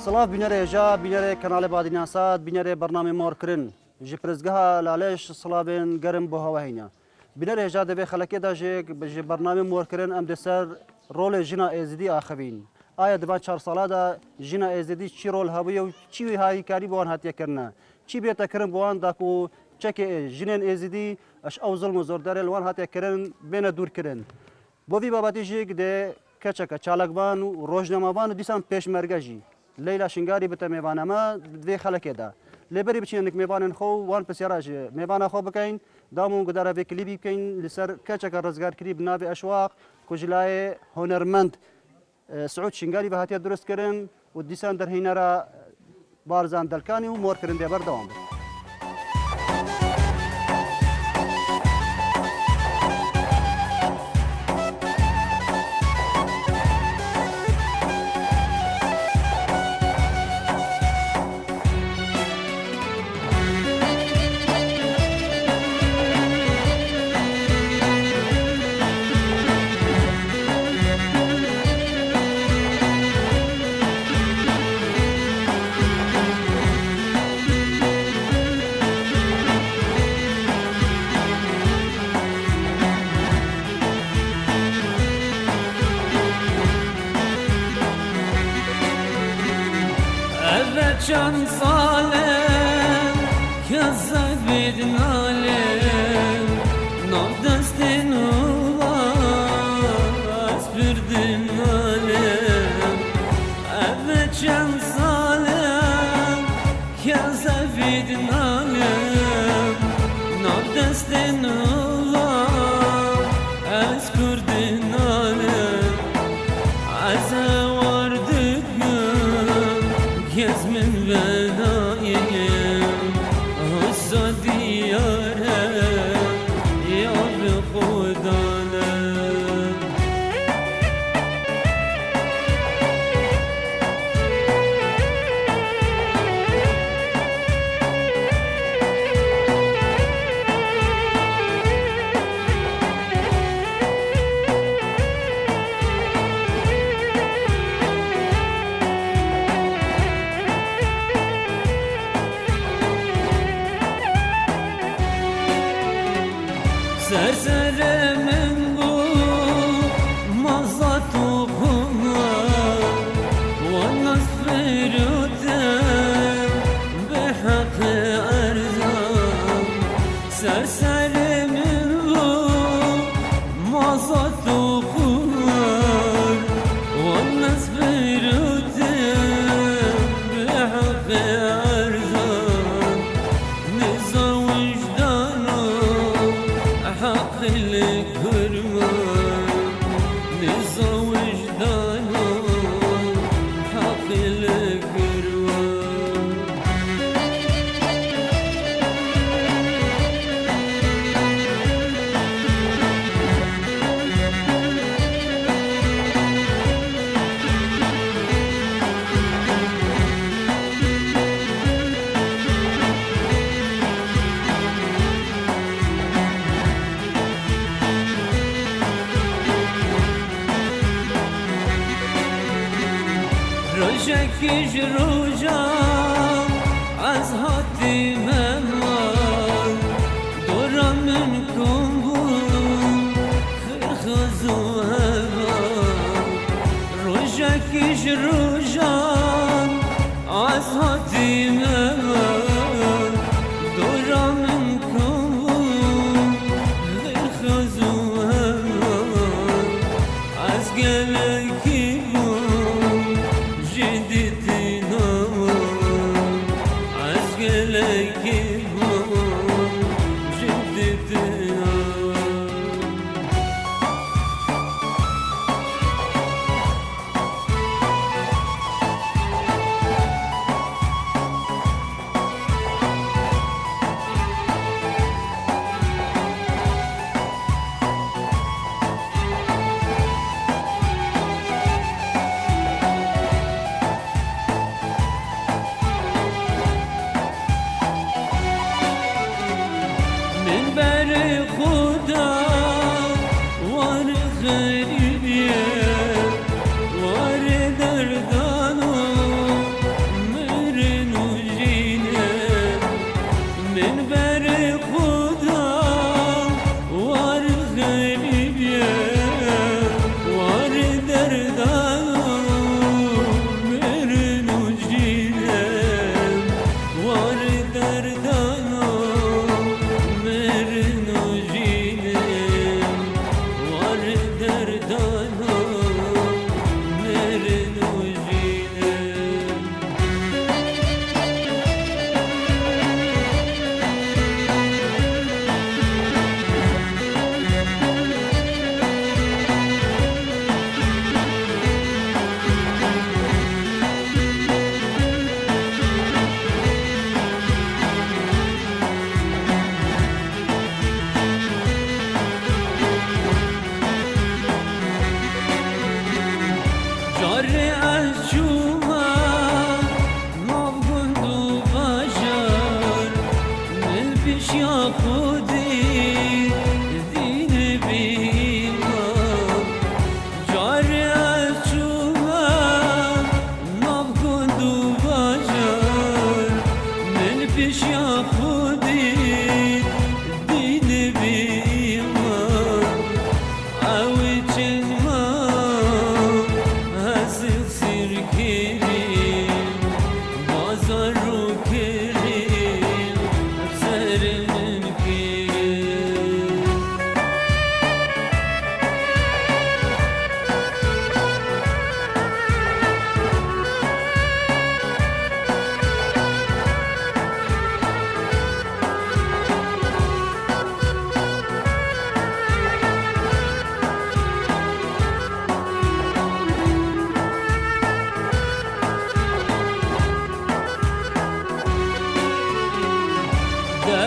سلاف بینره جا بینره کانال بادیناسات بینره برنامه مورکرین جی پرزگاه لالش سلابین گرم به هوا هینا بینره جا دبی خلکی داجی جی برنامه مورکرین ام دسر رول جنا ازدی آخبین آیا دبان 4 ساله دا جنا ازدی چی رول هویه و چی هایی کاری بوان هاتیه کرنا چی بیت کرن بوان داکو چک جنین ازدی اش او ظلم زور داره لوان هاتیه کرن بین دور کرن بوی بابتی جیگ ده کچک چالکبان و روزنامه‌بان دیسان پیشمرگی لیلا شنگاری بته میوانما دوی خلک ده لبری بچینک میوانن خو وان پسیراج میوان خو بکین دامون گداره به کلیبی کین لسر کچک رزگار کری بناب اشواق کجلای هنرمند سعود شنگاری به هاتیه درست کردن و دیسان در هینرا بارزان دلکانی و مور کردن دیبر دوام چند ساله که زبید نالم نام دستین از بردین نالم اوه چند ساله که زبید نالم نام دستین از کردین نالم از از من بنایم حسا دیارم یا به خودانم سر من بو مازات و خمار و نصفر دم به حق ارزام سر من بو مازات و خمار و نصفر دم به حق ارزام نزا وجدانو حق الكرمان نزا وجدانه حق الكرمان روشکیش روشم از حاتی ممار دورم من کن بود خرخز و هوار روشکیش روشم از حاتی ممار دورم من کن بود خرخز و هوار از گلکی جديتنا عزقلك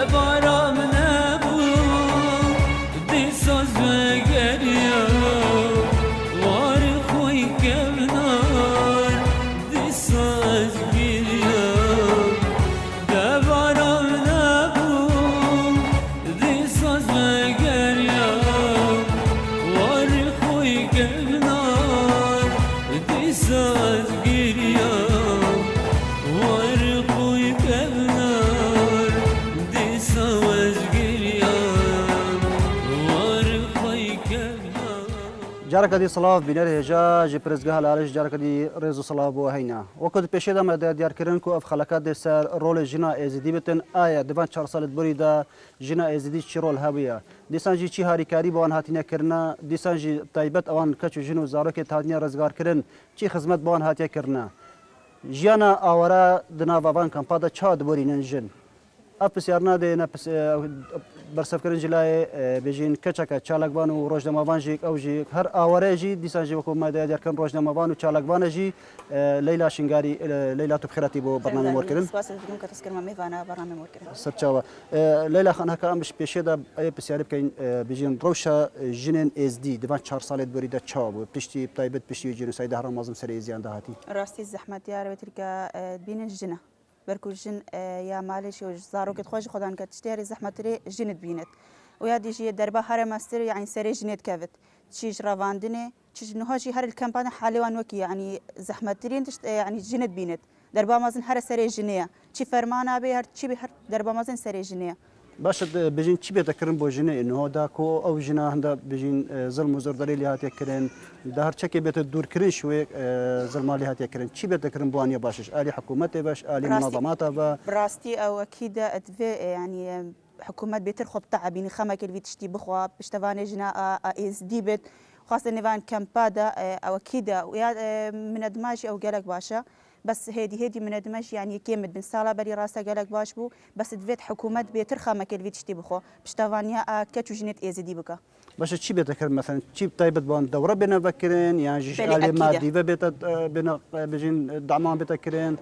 دبارم نبود دی ساز بگریا وار خوی کمنار دی ساز گریا دبارم نبود دی ساز بگریا وار خوی کمنار دی ساز گریا وار خوی کمنار دی ساز گریا وار خوی کمنار جارك دي صلاف بنره جا جبرزگاه لالش جارك دي رزو صلاف بو هينا وقت پیش دم دیار کردن کو اف خلقات دي سر رول جنا ازدی بتن آیا دبان 4 سال بری دا جنا ازدی چی رول هبیا دیسان جی چی هاری کاری بوان هاتینه کرنا دیسان جی طیبت اوان کچو جنو زارو که تادنیا رزگار کردن چی خدمت بوان هاتیه کرنا جیانا آورا دنا بابان کمپادا چا دبورینن جن اپس یارنا ده نپس برسف کردن جلای بجین کچکا چالکبان و روزنامه‌وان جی او جی هر آواره جی دیسان جی وکو ما دیار کردن روزنامه‌وان و چالکبان جی لیلا شنگاری لیلا تو بخیراتی بو برنامه مور کردن سپاس دکم که تذکر ما میوانه برنامه مور کردن سرچاوا لیلا خان هکا امش پیشه دا ای بسیاری بکن بجین روشا جنن از دی دوان 4 سالت بریده چا بو پشتی طیبت پشتی جنوساید هرم مازم سری زیان دهاتی راستی زحمت دیار بترکا بین الجنه بركو جن يا مالش وزاروك تخوش خدان كتشتري زحمة ري جنت بينت ويا ديجي دربا هر ماستر يعني سري جنت كافت تشيج رافاندني تشيج نهاجي هر الكامبان حالوان وكي يعني زحمة رين يعني جنت بينت دربا مازن هر سري جنيه تشي فرمانا بي هر تشي بهر دربا مازن سري جنيه باش بجين چی بتکرن بو جنه انه دا کو او جنه هندا بجين ظلم و زرداری لهات یکرن ده هر چکی بت دور کرن شوی ظلم لهات یکرن چی بتکرن بو انیا باشش آلی حکومت باش آلی منظمات با براستي او اكيد يعني حكومة بيتر خب تعبين خمك اللي تشتي بخوا بشتفاني جنا از ديبت خاصة نيفان كامبادا او اكيد من ادماجي او قالك باشا بس هيدي من ادماج يعني كيمد بن سالا بري راسا قالك باش بو بس دفيت حكومة بيتر خمك اللي تشتي بخوا بشتفانيا كاتشو جنت از دي بكا باش چی بتکرن مثلا چی طيبت بان دوره بنا بکرن يعني جيش آلی مادی و بيت بنا بجين دعمان بتکرن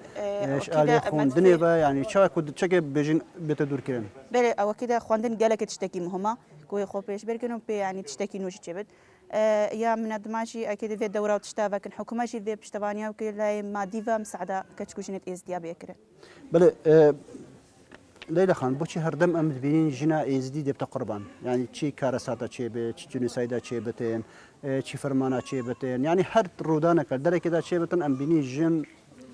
آلی خون دنيا يعني چا كود چك بجين بيت دور كرن بله او كده خواندن قالك تشتكي مهمه كوي خو بيش بركنو بي يعني تشتكي نوش تشبت يا من ادماشي اكيد في دوره وتشتافا كن حكومه شي في بشتبانيا وكي ما ديفا مساعده كتشكوشنت از ديا بيكره بله ليلى خان بوشي هردم ام بين جنا ازدي دي تقربا يعني شي كارساتا شي به شي جنسايدا شي بتين شي فرمانا شي بتين يعني هر رودانا كدر كده شي بتن ام بين جن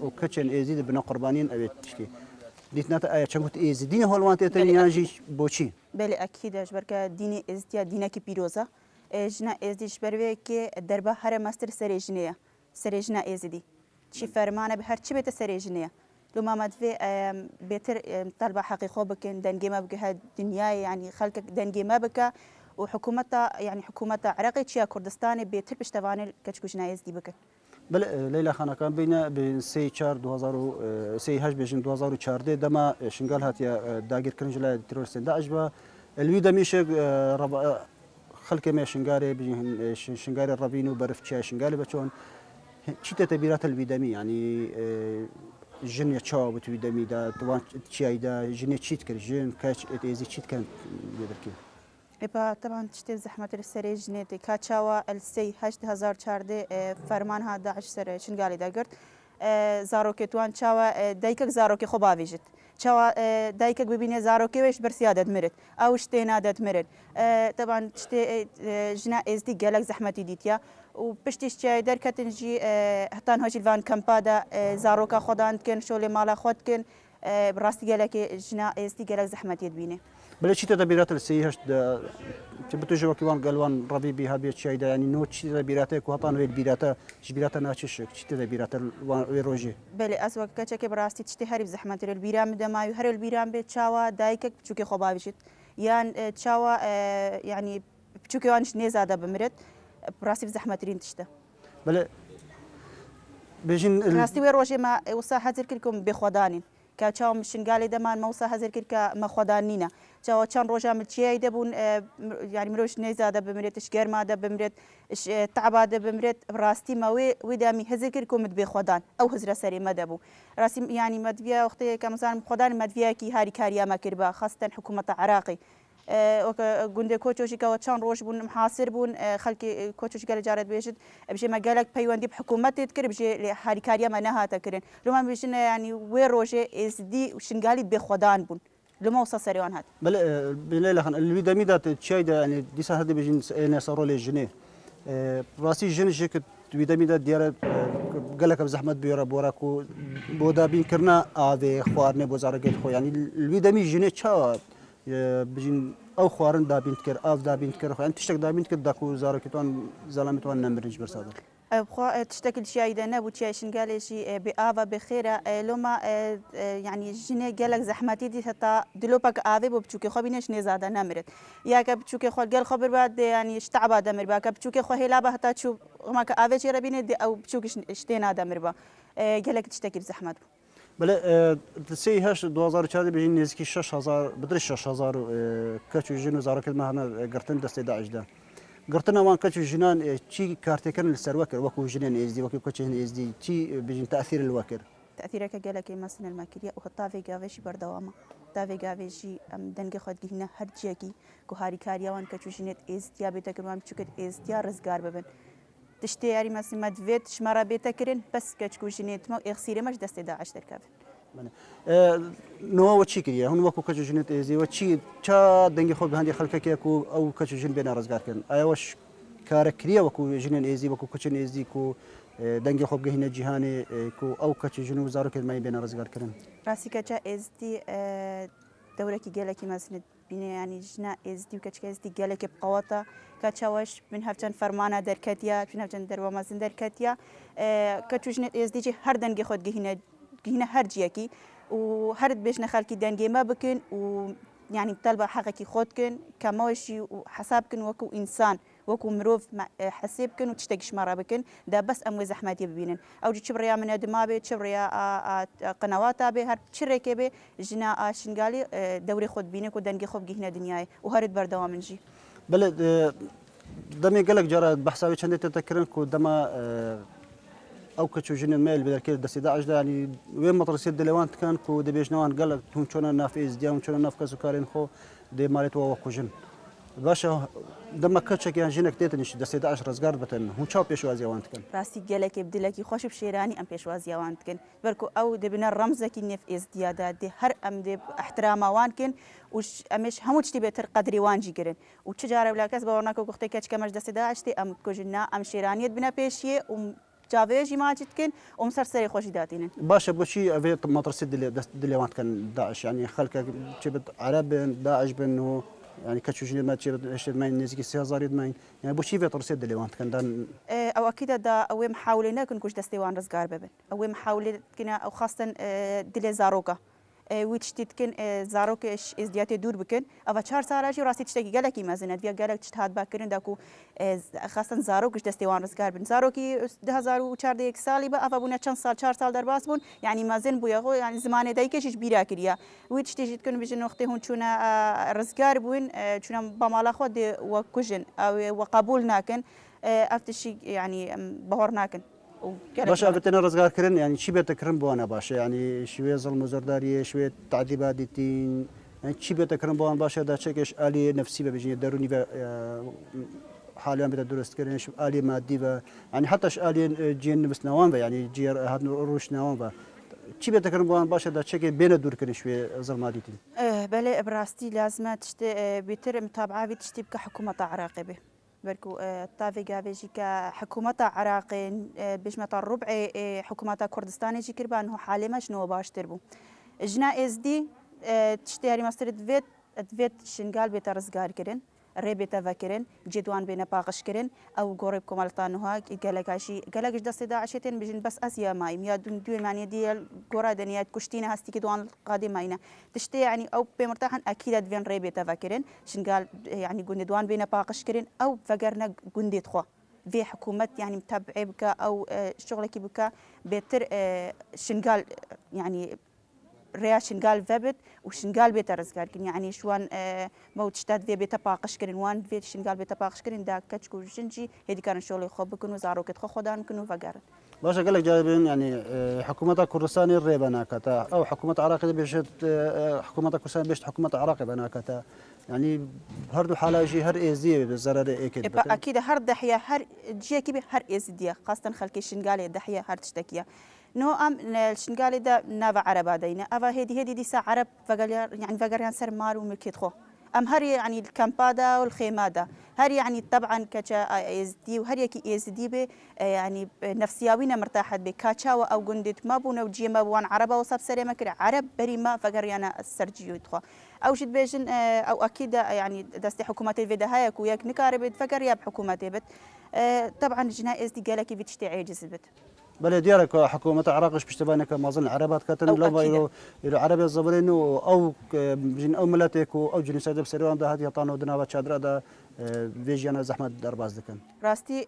وكتشن ازدي بنا قربانين ابي تشتي ديتنا اي چنگوت ازدي هولوانت تن يعني بوشي بله اكيد اجبرك ديني ازديا دينك بيروزا جنا ازدي شبروي كي دربا هر ماستر سريجنيه سريجنا ازدي شي فرمانه بهر شي بت سريجنيه لو ما مدفي بيتر طلبة حقيقة بكن دنجي ما بك هالدنيا يعني خلك دنجي ما بك وحكومتها يعني حكومتها عراقي تشيا كردستاني بيتر بشتواني كتشكوش نايز دي بكن بل ليلى خان كان بين سي 4 2000 سي هاش بجن 2014 دما شنقال هاتيا داغير كرنجلا تيرورستين داعش با الويدا ميش خلك ما شنقاري بجن شنقاري الرابينو برف شنقالي بچون چيتا تبيرات الويدامي يعني جن يتشاو بتوي دمي دا طبعا تشاي دا جن تشيت كر جن كاش اتيزي تشيت كان يدركي إبا طبعا تشتي زحمة السري جنيتي كاتشاوا السي 8014 فرمانها داعش سر شنقالي دا قرت زاروكي توان تشاوا دايكك زاروكي خبافيجت تشاوا دايكك ببيني زاروكي ويش برسيادة مرت أو شتينا دات مرت طبعا تشتي جنا ازدي قالك زحمتي ديتيا وبشتيش جاي دركتن جي هتان هاجي الفان كامبادا زاروكا خدان كن شولي مالا خود كن براستي قالك جنا ازدي قالك زحمتي تبيني بلا شي تدبيرات السي هاش تبتو جو كيوان قالوان ربيبي هابي تشاي دا يعني نوت شي تدبيرات كو هطان ويل بيراتا جبيراتا ناتشك شي تدبيرات ويروجي بله اسوا كچك براستي تشتي هرب زحمتي البيرام دما يهر البيرام بتشاوا دايكك بچوكي خبابشت يان تشاوا يعني بچوكي وانش نيزاده بمرت براسي زحمتي تشتا بلا بيجين راستي ويروجي ما وصا حاضر كلكم بخدانين کە چاوم شنگالی دەمان مەوسا هەزر کرد کە مەخۆدانینە چاوە چەند ڕۆژە ملچیایی دەبوون یانی مرۆژ نێزادە بمرێتش گەرمادە بمرێت تعبادە بمرێت ڕاستی مەوێ وی دامی هەزر کرد کومت بێ خۆدان ئەو هزرە سەری مەدە بوو ڕاستی ینی مەدویا وەختەیە کە مەزانم خۆدانی مەدویەکی هاری کاریامە کرد بە خاستەن حکوومەتە عراقی گوندێ کۆچۆشیکەوە چەند ڕۆژ بوون محاسر بوون خەڵکی کۆچۆشی گەلە جارێت بێژت بژێ مەگەلێک پەیوەندی حکوومەتێت کرد بژێ هاریکاریەمە نەهاتەکردن لەمان بژنە ینی وێ ڕۆژێ ئێزدی شنگالی بێخۆدان بوون لەمەوسە سەریوان هات بلێ لەخن الویدەمیدات چیایدا ینی دیسا هەردی بژین ئێنێسە ڕۆلێ ژنێ ڕاستی ژنشێک ویدەمیدا دیارە گەلەکە زەحمەت بێرە بۆراک و بۆ دابینکردنا ئاوێ خواردنێ بۆ زارەگەیت خۆیانی الویدەمی ژنێ چاوە بژین ئەو خواردن دابین کرد ئاو دابین کرد خۆیان تشتێک دابین کرد داک و زارەکەتوان زەڵامەتوان نەمرنج بەرسادە تشتێکی چیایدا نەبوو چای شنگالێکی بێ ئاوە بخێرە لۆمە ینی ژنێ گەلک زەحمەتی دیت هەتا دلۆپەکە ئاوێ بۆ بچووکە خۆ بینێش نێزادە نەمرێت یاکە بچووکە خۆ گەل خۆ بربات ینی شتعبا دەمر باکە بچووکە خۆ هێلا بە هەتا چوو ڕماکە ئاوێکی ڕەبینێت ئەو بچووکش شتێ نادەمر بە گەلک تشتێکی زەحمەت بوو بله سی هشت 2004 بجین نزدیکی 6000 بدر 6000 کچ و جن و زارکت مهنا گرتن دست داعش ده گرتن وان کچ و جنان چی کارتکن لسر وکر وکو جنان ازدی وکو کچ ازدی چی بجین تأثیر الوکر تأثیرك جالك مثلا الماكرية وخطافي جافيشي بردوامة تافي جافيشي دنگ خود جهنا هر جيكي كهاري كاريوان کچ و جنت ازدیا بتکرم چوکت ازدیا رزگار ببن تشتي يعني مثلا مدفيت شمارة بيتكرن بس كتكون جنيت ما يخسر مش دست داعش تركب. نوع وشي كذي هون وكو كتكون جنيت إزاي وشي تا دنجي خود بهندي خلك كيكو أو كتكون جن بين رزقار كن أيوش كاركريا وكو جنين إزاي وكو كتكون إزاي كو دنجي خود جهنا جهاني كو أو كتكون جنو زارو كده ما بين رزقار كن. راسي كتشا إزدي دورة كي جالك مثلا بين يعني جنا إزدي وكتشا إزدي جالك بقوته كتشاوش من هفتن فرمانة دركتيا من هفتن دروا مازن دركتيا كتوجن إزدي هر دنجي خود جهنا هر جيكي وهرد بيش نخالكي دنجي ما بكن ويعني طلبة حقكي خودكن كموشي وحسابكن وكو إنسان وكو مروف حسيبكن وتشتكش مرة بكن ده بس أموي زحماتي ببينن أو جي تشبريا من دمابي تشبريا قنوات به هر تشريكي به جنا شنغالي دوري خود بينك ودنجي خود جهنا دنياي وهرد بردوام من جي بله دمی گلک جرا بحثاوی چنده تذکرن کو دما او کچو جن میل بدر کل دست داعش ده يعني وين مطرسيد دلوان كان كو دبيش نوان قال هم شلون نافذ ديهم شلون نافذ كارين خو دي مالت ووكو جن باشا دما كتشك يعني جنك تيتنش دست داعش رزقار بتن هم شاو بيشوازي وانت كان راسي جلك بدلكي خوش بشيراني ام بيشوازي وانت كان بركو او دبنا رمزك نف ازديادات دي هر ام دي احترام وان كان وش امش هموش تبي تر قدري وان جيرن وتجاره ولا كاس بورناك وقتي كاتش كمش دست داعش تي ام كوجنا ام شيرانيت بنا بيشيه جافيجي ما جتكن ومسرسري خوش داتين باشا بوشي افي مطرسيد دلي وانت كان داعش يعني خلك جبت عرب داعش بانه يعني كتشوجني ما تشيب اشتد ما نزكي 3000 ما يعني بوشي في ترسيد اللي وانت كان دان او اكيد دا او محاولين كن كوش دستيوان رزقار ببن او محاولين كنا او خاصه دلي زاروكا ويتشتكن زاروكش ازديات دور بكن اف 4 سالاجي راسي تشتكي قالكي مازنت فيا قالك تشتهاد باكرين داكو خاصه زاروكش دستيوان رزقار بن زاروكي 2004 سالي با اف ابونا چند سال 4 سال درباس بون يعني مازن بويا يعني زمانه دايكش بيرا كريا ويتشتكن بجن وقتي هون چونا رزقار بون چونا بمالا خود وكجن او وقبول ناكن افتشي يعني بهور ناكن باش أبتنا رزقار كرن يعني شيء بيتكرم بوانا باشا يعني شوية ظلم وزردارية شوية تعذيبات ديتين يعني شيء بيتكرم بوانا باشا دا شكش آلية نفسية بيجي دروني حاليا بدأ درست كرن شو آلية مادية يعني حتى آلية جين بس نوان يعني جير هاد روش نوان شيء بيتكرم بوانا باشا دا شكل بين دور كرن شوية ظلمات ديتين بله براستي لازم بيتر متابعة بتشتي بك حكومة عراقبة بركو تافي جافيجي كحكومة عراق بجمة الربع حكومة كردستان يجي كربان هو حالما شنو باش تربو جنا اس دي تشتري مصر دفيت شنقال بيترزقار كرن ريبيتا فاكرن جدوان بين باقش كرن او غورب كمالتانوها قالكاشي قالكش دست داعشتين بجن بس اسيا ماي ميا دون معني ديال غورا دنيات كشتينا هستي كدوان قادماينا تشتي يعني او بمرتاحن اكيد ادفين ريبيتا فاكرن شنقال يعني جندوان بين باقش كرن او فقرنا جندي تخوا في حكومة يعني متابعة بك او شغلك بك بيتر شنقال يعني ريا شنقال فبت وشنقال بيت رزقار كن يعني شوان موت شتات في بيت باقش كرين وان في شنقال بيت باقش كرين دا كتشكو جنجي هدي كان شغل خب بكون وزارو كت خدان كنو فقارن باش قال لك جايبين يعني حكومة كردستان الريبنا كتا او حكومة عراق بيشت حكومة كردستان بيشت حكومة عراق بنا كتا يعني هردو حاله شيء هر ازدي بالزرر اكيد اكيد هر ضحيه هر جي كبي هر ازدي خاصه خلكي شنقال ضحيه هر تشتكيه نو ام الشنقال دا نافا عرب دينا افا هدي دي سا عرب فقال يعني فقال سر مال وملكيت خو ام هر يعني الكامبادا والخيمادا هر يعني طبعا كاتشا ازدي وهر يكي ازدي به يعني نفسياوينا مرتاحه بكاتشا او جندت ما بونا وجي ما بوان عربه وصاب سري ما كر عرب بريما فقال انا السرجيو يدخو او شد بيجن او اكيد يعني دستي حكومات الفيدا هايك وياك نكارب فقال يا بحكومات بت طبعا جنائز دي قالك بتشتي عاجز بت بل ديارك حكومة عراقش بيشتبانك ما ظن عربات كتن لو يلو عربي الزبرين او جن او ملاتك او جن سيد بسريان ده هذه طانو دنابات شادرة ده فيجيانا زحمة درباز دكن راستي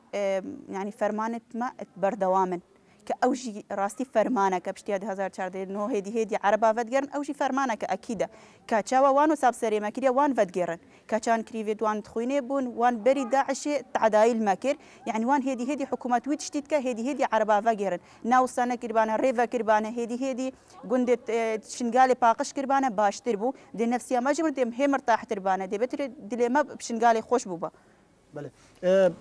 يعني فرمانة ما بردوامن كأوجي راستي فرمانة كبشتياد هزار شارد إنه هدي عربة فدقرن أوجي فرمانة كأكيدة كاتشوا وانو ساب سري ما كريا وان فدقرن كاتشان كريفيت وان تخويني بون وان بري داعش تعدايل ماكر يعني وان هدي حكومة ويتشتيت هدي عربة فدقرن ناوسانا كربانة ريفا كربانة هدي قندت شنقالي باقش كربانة باش تربو دي نفسية ما جبر دي مهم مرتاح تربانة دي بتر دي ما بشنقالي خوش بوبا بله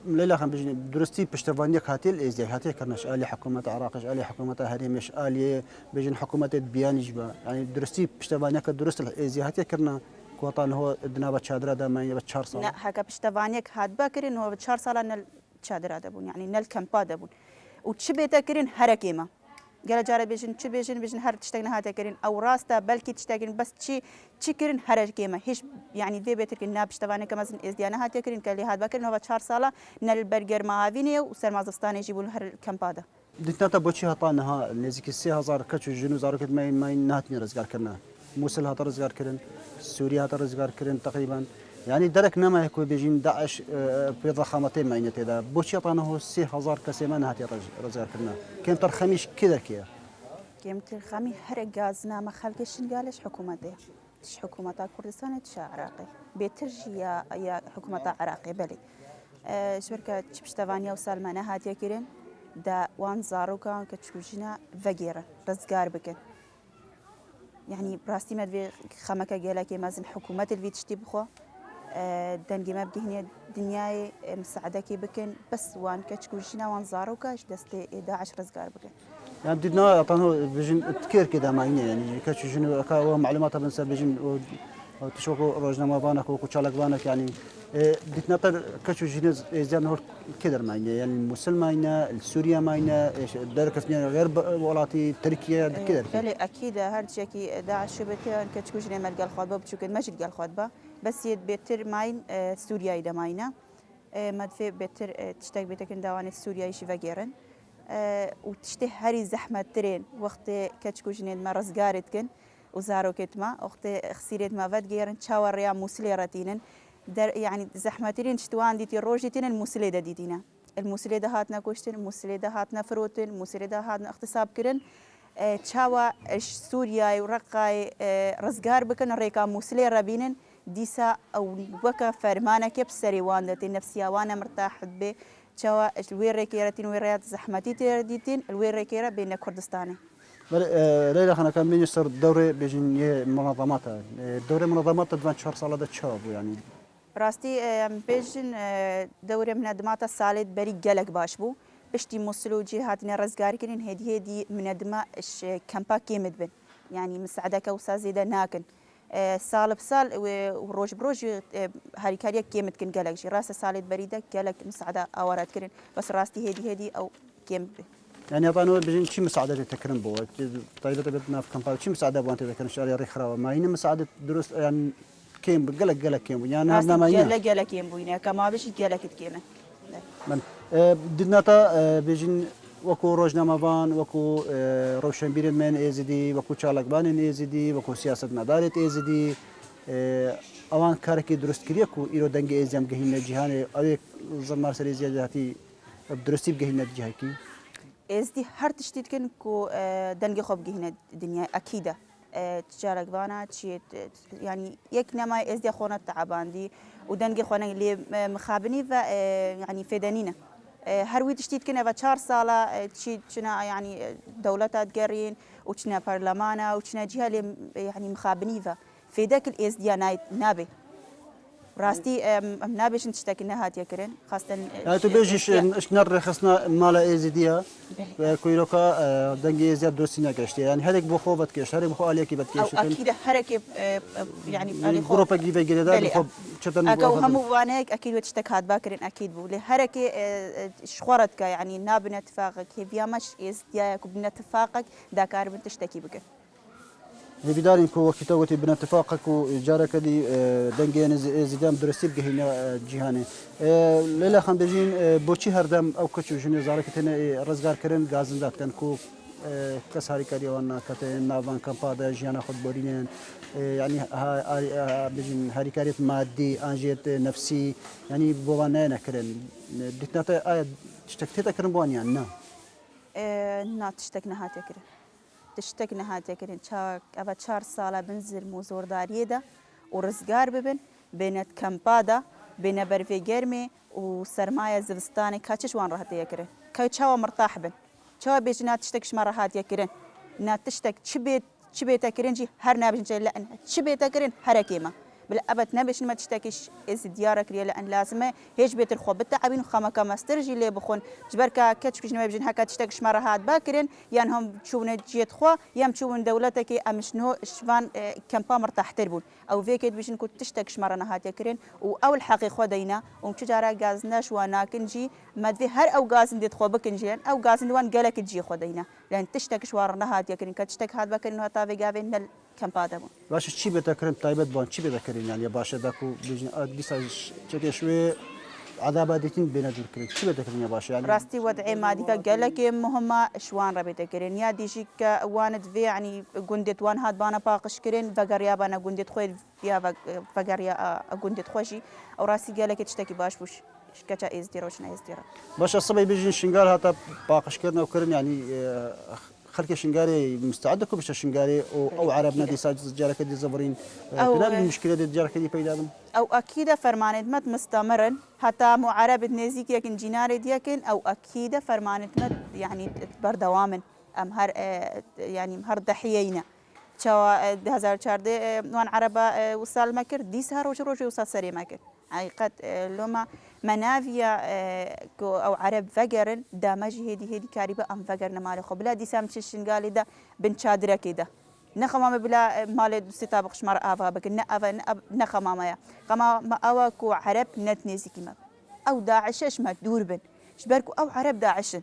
ليلى خم بيجي درستي بشتفانيك هاتيل ازاي هاتي كرناش آلي حكومة عراقش آلي حكومة هريمش آلي بيجي حكومة بيانج با يعني درستي بشتفانيك درست ازاي هاتي كرنا كوطان هو دنابة شادرة دا ما يبى 4 سال لا حكا بشتفانيك هات باكر انه 4 سال نل شادرة دبون يعني نل كمبا دبون وتشبيتا كرين هركيمة قال جاري بيجن هر تشتغنا هاتا كرين او راستا بلكي تشتغن بس تشي كرين هركيمة هيش يعني دي بيتر كنا بشتفانيك مثلا ازديانا هاتا كرين قال لي هات باكر انه 4 سال نل برجر ما هافيني وسر مازستان يجيبون هر كمبا دا دتنا بوشي هطانها نزيك 3000 كتشو جنو زاركت ما نهاتني رزقار كرنا موصل هات رزقار كرن سوريا هات رزقار كرن تقريبا يعني درك نما يكون بيجين داعش في ضخامتين ما ينتهي ده بوشي طانه 3000 كسيمان هاتي رزقار كرنا كم ترخميش كذا كيا كم ترخمي هر غازنا ما خلقش قالش حكومة ده تش حكومة كردستان تش عراقي بيترجي يا حكومة عراقي بلي شركة تشبشتفانيا وسلمانة هاتي كرن دا وان زاروكا كتشوجنا فقيرة رزقار بكن يعني براستي مدفي خمكة جالكي مازن حكومة الفيتشتي بخوا دنجي ما بجهني دنياي مساعدك بكن بس وان كتشوجنا وان زاروكا دستي 11 رزقار بكن يعني بدنا طانو بيجين تكير كده معينة يعني كتشوجنا كا معلومات بنسى بيجين تشوفوا روزنامه بانك وكشالك بانك يعني بدنا كشو جنز زين هو كدر معنا يعني المسلمين السوريا معنا درك اثنين غير ولاتي تركيا كدر بله اكيد هر شيء داعش بتر كتشكو جنة ملقى الخطبه بتشوف المسجد قال الخطبه بس يد بتر ماين سوريا اذا ماينا مدفع بتر تشتاق بتكن دوان سوريا يشي فقيرن وتشته هري زحمه ترين وقت كتشكو جنة ما رزقارت كن وزاروكت ما أخت خسيرت ما فد جيرن شاور يا مسليرتينن در يعني زحمتين شتوان ديتي روجتين المسليدة ديتينا المسليدة هاتنا كوشتن المسليدة هاتنا فروتن المسليدة هاتنا اغتصاب كرن شاوا سوريا ورقاي رزقار بكن ريكا مسليرة بينن ديسا أو وكا فرمانا كيب سريوان دتي نفسيا وانا مرتاح به شاوا الويريكيرتين ويريات زحمتي ترديتين الويريكيرة بين كردستاني ليلى خنا كان مينستر دوري بيجن منظماتها دوري منظمات تدفن شهر صلاة تشاب يعني راستي بيجن دوري منظمات السالد بري جلك باش بو بشتي مسلو جهاتنا رزقار كرين هدي منظمة كامبا كيمد بن يعني مساعدك وسازيدا ناكن سال بسال وروج بروج هاريكاريا كيمد كن جلك جي راس سالد بريدة جلك مساعدة أورات كرين بس راستي هدي أو كيمد بن يعني طانو بيجن شي مساعدة تكرم بو طيب بدنا في كامبا شي مساعدة بو انت تكرم شاري ريخرا ما هي مساعدة دروس يعني كيم قلق كيم يعني هذا ما هي قلق كيم بوينا كما بيش قلق كيمه من بدنا تا بيجن وكو روجنامه بان وكو روشنبير من ازدي وكو چالک بان ازدي وكو سياست مدارت ازدي اوان كاركي درست كريا كو ايرو دنگ ازم گهين جهان اوي زمار سري زيادتي درستي گهين جهاكي ازدي هر تشتيت كن كو دنگ خوب گهين الدنيا اكيده تجارك فانا تشيت يعني يك نما ازدي خونه تعباندي ودنجي خونه اللي مخابني ف يعني فدانينا هروي تشتيت كنا بشهر صالة تشيت شنا يعني دولتها تقرين وشنا برلمانا وشنا جهة اللي يعني مخابني في ذاك الازديانات نابي راستي نابش نشتكي انها تيكرن خاصة يعني تو بيجيش اش نرخصنا مال ايزيديا كويلوكا دنجي زياد دوسينا كشتي يعني هذيك بخو بتكش هذيك بخو عليك او بتكش اكيد حركة يعني علي جروب جيفا جريدا بخو شتن اكو هم وانك اكيد وتشتك هاد باكرين اكيد بو لحركة شخورتك يعني نابنا اتفاقك هي بيامش ازديا كبنا اتفاقك داكار بنت تشتكي بك بدارين كو كتاوتي بنا اتفاقك وجارك دي دنجي زيدان درستي بهنا جهاني ليلى خان بيجين بوشي هردم او كتشو جني زارك تنا رزقار كرن غازن دات كان كو كساري كاريوانا كتن نافان كامبادا جيانا خد بورينين يعني بيجين هاريكاريت مادي انجيت نفسي يعني بوانا كرن ديتنا تشتكتي كرن بوان يعني نا تشتكنا هاتي كرن تشتكنا هاتي كرن شاك أبا شهر صالة بنزل موزور داريدا ورزقار ببن بينت كامبادا بين برفي جرمي وسرماية زبستاني كاتش وان راحت يكرن كاي شاوا مرتاح بن شاوا بيج نات تشتكش مرة هات يكرن نات تشتك شبيت كرن جي هر نابش لأن شبيت كرن هركيمة بالأبد نبش ما تشتكيش إز ديارك لأن لازمه هيج بيت الخوب بالتعبين وخما كما استرجي اللي بخون جبركا كتش ما بيجن هكا تشتكش مرة هاد باكرين يعني هم تشوفون جيت خوا يام تشوفون دولتك أم شنو شفان كمبا مرتاح تربون أو فيكيد بيجن كنت تشتكش مرة نهات يكرين أو الحقيقة دينا ومتجارة غازناش وناكنجي ما في هر أو غاز نديت خو بكنجيان أو غاز ندوان قالك تجي خدينا لأن تشتكش ورنا هات يكرين كتشتك هاد باكرين هتا في قابين كمبا دبون باش چی بتکرین تایبت بان چی بتکرین يعني باشه داكو بيجن دیسا چه شوي عذاب ديتين بين الكريم چی بتکرین يا باشه يعني راستي وضعي مادي فقالك مهمة شوان ربي تكرين يا ديشيك واند في يعني قندت وان هاد بانا باقش كرين فقريا بانا قندت خوي يا فقريا قندت خوشي او راسي قالك تشتكي باش بوش كتا ازديرا وشنا ازديرا باش الصبي بيجي شنقال هتا باقش كرنا وكرن يعني خلك شنقاري مستعدكم باش شنقاري او عربنا دي ساج جارك دي زبرين بلا المشكله دي جارك دي بيدا او اكيد فرمانت مت مستمرا حتى مو عرب نزيك يكن جينار ديكن او اكيد فرمانت مت يعني بردوامن ام هر يعني هر ضحيينا شوا 2014 وان عربه وصل مكر دي سهر روجي وصل سري مكر حقيقة لما منافيا أو عرب فجر دامج هدي كاريبا أم فجر نمال خبلا دي سامشين قال ده بنشادرة كده نخمام بلا مال ستابق شمر آفا بك نأفا نخمام يا كما ما أواكو عرب نتنسي كما أو داعش ما دور بن شبركو أو عرب داعش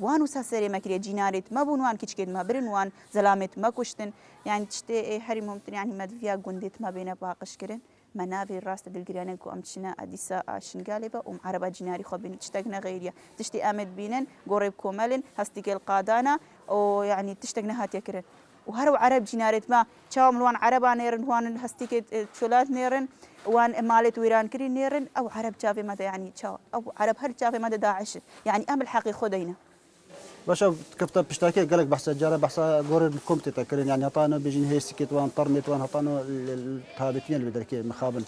وانو ساسري مكري جيناريت ما بونوان كيشكيد ما برنوان زلامت ما كشتن يعني تشتي هري ممكن يعني مدفيا قندت ما بين باقش كرن منافي راست دلجريانك وأمشنا أديسا شنقالبة عربة جناري خبين تشتغنا غيريا تشتي آمد بينن قريب كوملن هستيك القادانا أو يعني تشتغنا هات يكرن وهرو عرب جناريت ما شاوم لوان عربة نيرن وان هستيك شولات نيرن وان مالت ويران كري نيرن أو عرب جافي مدى يعني شاو أو عرب هر جافي مدى داعش يعني أم الحقيقة دينا باش كفتا بشتاكي قالك بحث جاره بحث غور الكومتي تكرين يعني هطانو بيجين هي سكيت وان طرمت وان هطانو الثابتين اللي بدركي مخابن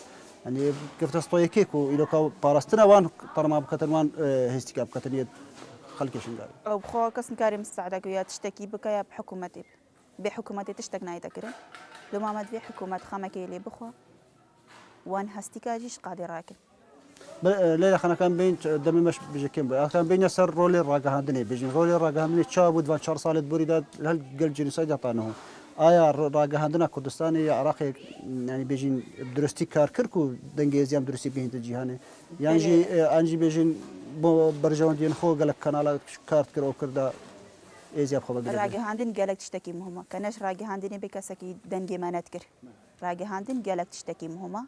يعني كفتا ستويكيك وإلو كاو باراستنا وان طرما بكتن وان هيستيكا بكتن خلك شنقال أو بخوا كسن كاري مستعدك ويا تشتكي بك يا بحكومتي بحكومتي تشتكنا يتكرين لما ما في حكومة خامكي لي بخوا وان هستيكا جيش قادر راكن ليلة خنا كان بين دمي مش بيجي كم كان بين يسر رولي الراجع هندني بيجي رولي الراجع هندني تشابود فان شهر صالت بريدات هل قل جنسيد يعطانه الراجع هندنا كردستاني عراقي يعني بيجي بدرستي كركو دنجيزيام درستي بين الجهاني يعني جي انجي بيجي برجون دين خو قالك كنال كارت كرو كردا ايزياب خبر راجع هندن قالك تشتكي مهمة كناش راجع هندني بكسكي دنجي ما نذكر راجع هندن قالك تشتكي مهمة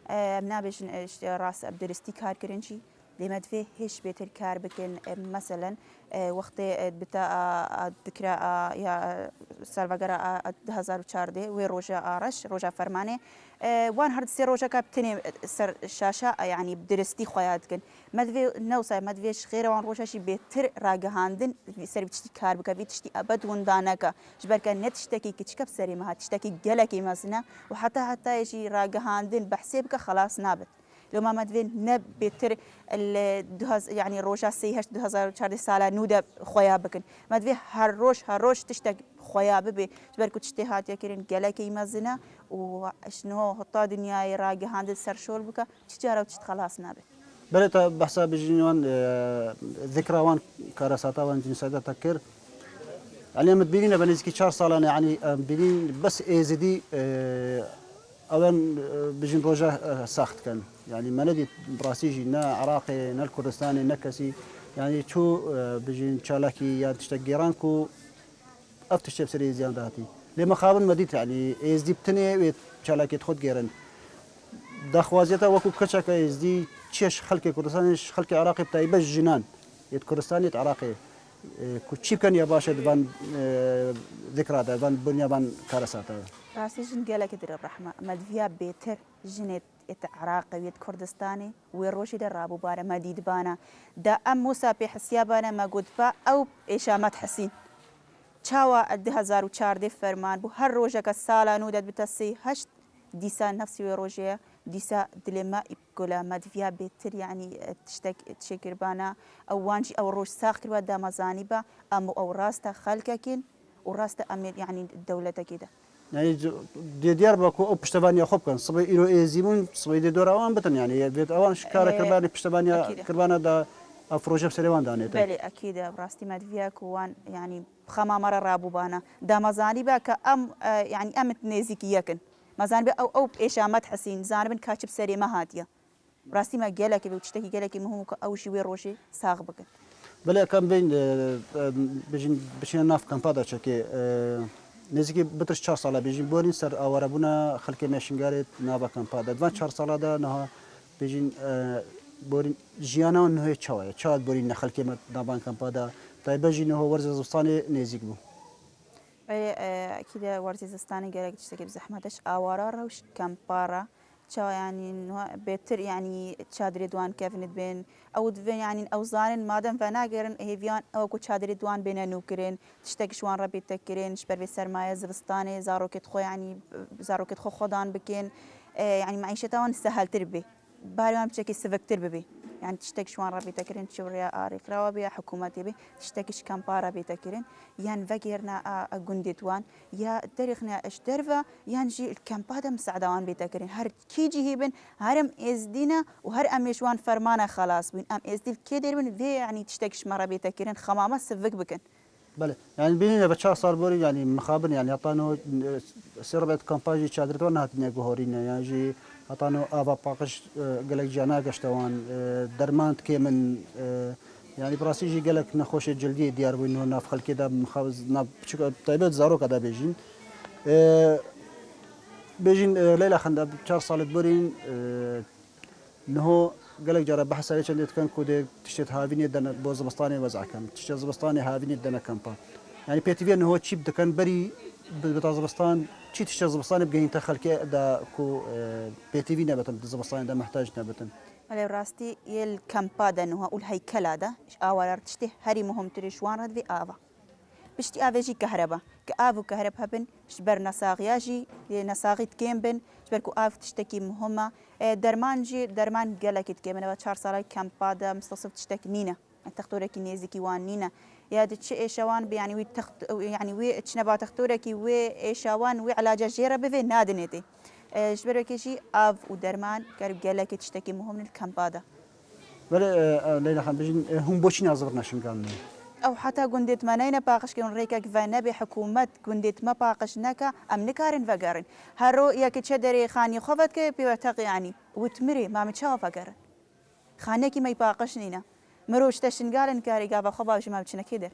منابش راس بدرستي كار كرنشي لما تفيه هش بيت الكار بكن مثلا وقت بتا ذكرى يا سالفاغرا 2014 وي روجا آرش روجا فرمانه وان هرد سي روجا كابتني سر شاشة يعني بدرستي خويات كن مدفي نوصا مدفيش غير وان روجا شي بيتر راجهاندن سر بتشتي كار بك بتشتي أبد وندانك جبرك نتشتكي كتشكب سري ما تشتكي جلكي مثلا وحتى يجي راجهاندن بحسابك خلاص نابت لو ما مدفين نب بيتر يعني روجا سيهش 2014 ساله نودا خويا بكن مدفي هروش تشتك خويا ببي جبركو تشتهات يكرين جلكي مزنا وشنو هطا دنيا راجع هاند سرشول بك تجارة وتشت خلاص نابي بلت بحسب بجنوان ذكرى وان كارساتا وان جنساتا تكر يعني متبينين بنزكي 4 سالانه يعني بينين بس ازدي اولا بجن روجا ساخت كان يعني ما ندي براسيجي نا عراقي نا الكردستاني نا كسي يعني شو بجن شالاكي يا تشتقيرانكو افتش بسري زياداتي لما خابن مديت يعني از دي بتني شالاكي تخد جيرن داخوازيتا وكو كشك از دي تشش خلق كردستاني خلق عراقي بتاعي بس جنان يت كردستاني عراقي كوتشي كان يا باشا دبان ذكرى دبان بنيا بان كارساتا راسي جن قالك در الرحمة مدفيا بيتر جنت عراقي ويت كردستاني ويروشي در رابو بارا مديد بانا دا موسى بحسيابانا ما قد با او إشامات حسين چاوا 2014 فرمان بو هر روجا كسالا نودت بتسي هشت ديسا نفسي ويروجيا ديسا دلما يبقولا مدفيا بيتر يعني تشكر بانا او وانجي او روج ساخر ودا مزانبا او راستا خلقكين وراستا امير يعني الدولة كده يعني ديار باكو او بشتبانيا خوب كان صبي إلو إيزيمون صبي دي دور أوان بتن يعني بيت أوان شكارة كرباني بشتبانيا كربانا دا أفروجة بسريوان دانيتا بلي أكيد براستي مدفياك وان يعني بخما مرة رابو بانا دا مزاني باك أم يعني أمت نيزيكي يكن مزاني با أو بإشامات حسين زانبن كاتب سري ما هاتيا براستي ما جالك بوتشتكي جالك مهم أو شي ويروشي ساغ بكن بلي كان بين بجين ناف كان بادا شكي نزيكي بترش 4 سالا بيجين بورين سر أورابونا خلك ماشينجارت نابا كان بادا دوان 4 سالا دا نها بيجين بورين جيانا إنه هي شاد بورين نخلك ما نابا كان بادا طيب بيجين هو ورز زستاني نزيك بو أكيد ورز زستاني قالك تشتكي بزحمتش أورا روش كان بارا شو يعني إنه بيتر يعني شادري دوان كيفن بين أو دفن يعني أو زانن مادام فناجرن هيفيان أو كو شادري دوان بين نوكرين تشتكي شوان ربي تكرين شبر في سرماية زبستاني زاروكت خو يعني زاروكت خو خدان بكين يعني معيشة توان سهل تربي باريوان بشكل سفك تربي يعني تشتكي شوان ربي تكرين شوريا آريك روابي حكومتي بي تشتكيش كامبارا بي تكرين يان فقيرنا أجندتوان يا تاريخنا اشترفا يان جي الكامبادا مساعدوان بي تكرين هر كيجي هيبن هرم إزدينا وهر أميشوان فرمانا خلاص بين أم إزديل كيدر من في يعني تشتكيش مرة بي تكرين خمامة سفك بكن بله يعني بيننا بتشار صار بوري يعني مخابن يعني أعطانو سربة كامباجي شادرتوان هاتنيا جوهرين يعني جي أعطانو أبا باقش قالك جانا قشتوان درمانت كي من يعني براسيجي قالك نخوش الجلدية ديار وإنه نافخل كده مخابز ناب طيبات زارو كده بيجين بيجين ليلة خند بتشار صالت بورين إنه قالك جرى بحث عليه شندت كان كودي تشتت هافيني دنا بوز بسطاني وزع كم تشتت زبسطاني هافيني دنا كمبا يعني بيتي إنه هو تشيب ده كان بري بتاع زبسطان شيء تشتت زبسطاني بجين تخل كي دا كو بيتي في نبتن زبسطاني ده محتاج نبتن على راستي يل كمبا ده إنه أقول هاي كلا ده أول تشته هري مهم تريشوان رد في آفا بشتي آفاجي كهرباء كآفو كهرباء بن شبر نساغياجي نساغي تكيم بن شبر كو آف تشتكي مهمة درمان قالك تكيم أنا 4 سالة كمبا ده مستصف تشتكي نينا تختورك نيزكي وان نينا يا دتش إيشوان يعني وي يعني وي تشنبا تختورك وي إيشوان وي علاج جيرة بفي نادنتي شبرك شيء آف ودرمان قالك تشتكي مهم من الكمبا ده ولا ليلى خان بيجين هم بوشين أصغرنا شنقالنا أو حتى قندت ما نينا باقش كون ريكا كفانا بحكومة قندت ما باقش نكا أم نكارن فقارن هارو ياك تشدري خاني خفت كي بيوتق يعني وتمري ما متشاف فقارن خانيكي ما يباقش نينا مروش تشنقالن كاري قابا خباش ما بتشنا كدر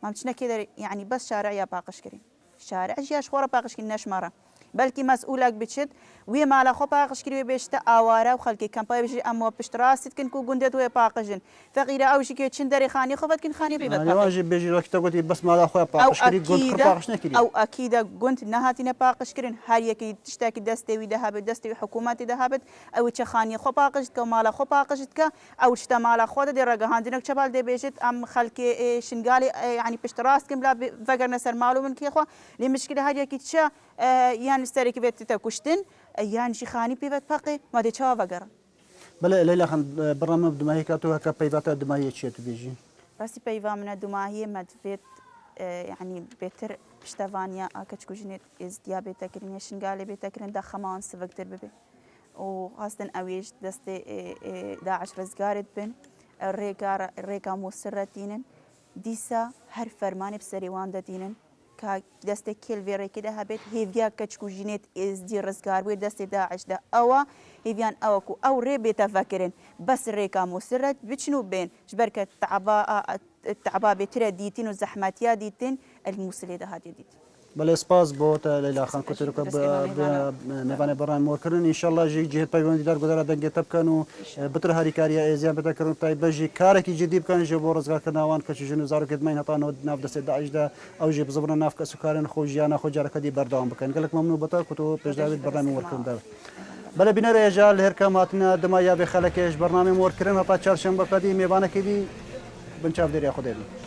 ما بتشنا كدر يعني بس شارع يا باقش كرين شارع جياش خورا باقش كناش مرة بەلکی مەسئولێک بچێت وێ ماڵە خۆ پاقشکری بێشتە ئاوارە و خەڵکی کەمپای بژی ئەمە پشتڕاستکن و گوندێت وێ پاقژن فەقیرە ئەوشیکێ چین دەری خانی خۆبەتکن خانی واژی بێژی ڕۆکتە گوتی بەس ماڵا خۆی پاقشکری گوند پاقش نەکردی ئەو ئەکیدە گوند نەهاتینە پاقشکردن هەر یەکی تشتێکی دەستێوی دەهابێت دەستەوی حکوومەتی دەهابێت ئەوی چە خانی خۆ پاقشت کە ماڵە خۆ پاقشت کە ئەو شتە ماڵە خۆدە دێ ڕگەهاندنێک چەبال دەبێژێت ئەم خەلکی شنگالی ینی پشتڕاستکن بلا ڤەگەرنە سەر ماڵ و من کێخوا لێ مشکلە هەر یەکی چە یان سەرێکی بێتتە کوشتن یانشی خانی پێبێت پەقی مادە چاوا ڤەگەڕن بەڵێ لەیلا خان بەڕامە بدمایی کاتەوە کە پەیواتە دمایە چێت بێژی ڕاستی پەیوا منە دوماهیە مەدوێت ینی بێتر پشتەوانیا ئاکەچکوژنێت ئێزدیا بێتەکردنیە شنگالێ بێتەکردن دا خەماوان سڤکتر ببێ و خواستن ئەوێش دەستێ داعش ڕزگارت بن ڕێگا مۆسرەتینن دیسا هەر فەرمانی بسەریوان دەدینن کە دەستێک کێلڤێڕێکیدا هەبێت هێڤیا کەچکوژینێت ئێزدی ڕزگار بووێت دەستی داعشدا ئەوە هێڤیان ئەوەکو ئەو ڕێ بێتە ڤەکردن بەس ڕێکا مۆسرەت بچن و بێن ژبەرکە تعبا بێترە دیتین و زەحمەتیا دیتین ئەلموسلێ دەهاتێ دیت بەڵێ سپاس بۆتە لەیلا خان کوتێرەکە نێوانێ بەڕای مۆرکردن ئینشەڵڵا ژی جێت پەیوەندیدار گۆدارە دەنگێتە بکەن و بتر هەریکاریە ئێزیان بەدەکردن تای بەژی کارێکی جدی بکەن ژێ بۆ ڕزگارکردنەوان کەچی ژن و زارۆکێتمای هەتانەوە ناو دەستێت داعشدا ئەو ژێ بزبرە ناف کە سوکارن خۆ ژیانە خۆ جارەکەدی بەردەوام بکەن گەلک مەمنوو بەتە کوتەوە پێشداوێت بەڕای مۆرکردن بەلە بینەرە ێژا لە هێرکە هاتنە دمای یا بێ خەلەکێش بەرنامەی مۆرکردن هەتا چارشەمبە قەدی میێوانەکەی دی بنچاو دێریا خودێبی